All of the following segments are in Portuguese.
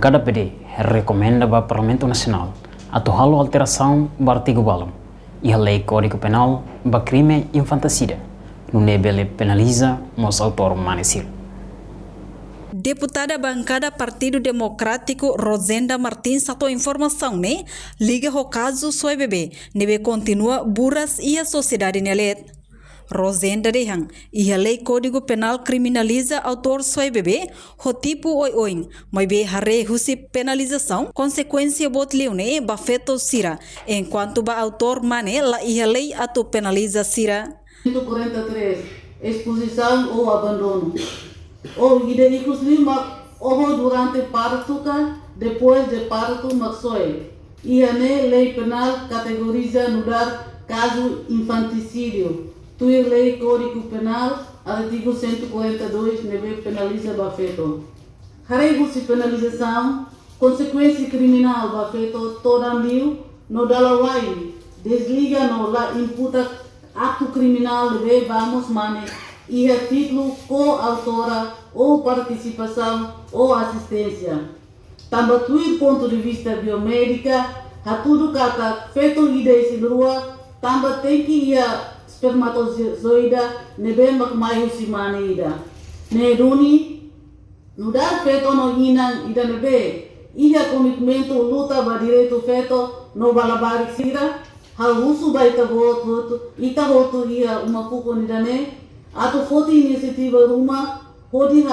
Bancada PD recomenda ao Parlamento Nacional atual alteração do artigo balam e a Lei Código Penal para crime infanticida. No nível penaliza os autores manecil. Deputada bancada Partido Democrático Rosenda Martins satu informação né liga o caso Soy Bebê nebe continua burras e a sociedade nelet. Rosenda dehang e a lei Código Penal criminaliza autor Soy Bebê o tipo oi mas be hare husi penalização consequência bot leone bafeto sira enquanto ba autor mane la e a lei atu penaliza sira. 143 exposição ou abandono ou inclusive ou durante parto depois de parto maksoi e a lei penal categoriza nudar caso infanticídio. Tui lei Código Penal artigo 142 neve penaliza bafeto. Harei se penalização consequência criminal bafeto toda mil no dalawai desliga no la imputa ato criminal deve vamos mane e a título coautora ou participação ou assistência. Também do ponto de vista biomédica, a tudo kata feto ide se rua, também tem que ir espermatozoide nebe makmayu si manida. Ne duni nudar feto no inang ida nebe, ia komitmento luta ba direito feto no balabari sira, hal usu ba ita voto ia uma puko nidane. Atau foto inisiativa rumah, hodi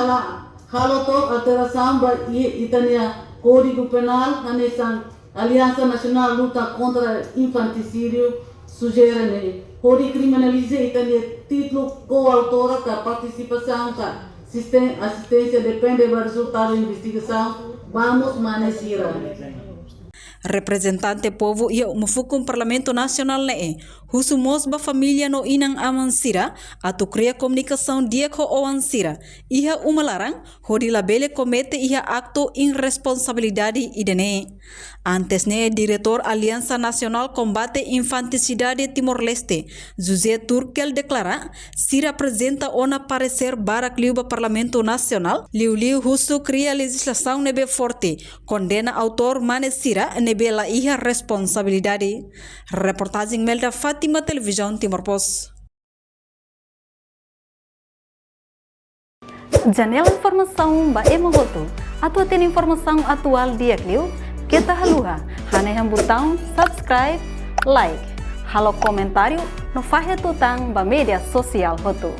haloto alteração ba itania Código Penal, hanesan Aliança Nacional Luta contra Infanticídio, sugere ne. Hodi criminaliza itania título coautora ka participação ka assistência depende do resultado da investigação, vamos manesira. Representante povo ia mufukum Parlamento Nasional ne husu mosba família no inang amansira atau cria komunikação dia ko oansira ia umalarang hodi labele comete ia acto irresponsabilidade idene. Antes ne diretor Aliança Nacional Combate Infanticidade Timor-Leste José Turkel declara sira apresenta ona parecer barak liuba Parlamento Nacional liu husu cria legislação nebe forte condena autor mane sira nebe la ia responsabilidade. Reportagem Melda Fátima, Televisão Timor-Post. Janela informação ba emogoto. Atua tem informação atual dia kliu. Kita haluha. Haneham botão subscribe, like. Halo comentário no fahe tutang ba media sosial hotu.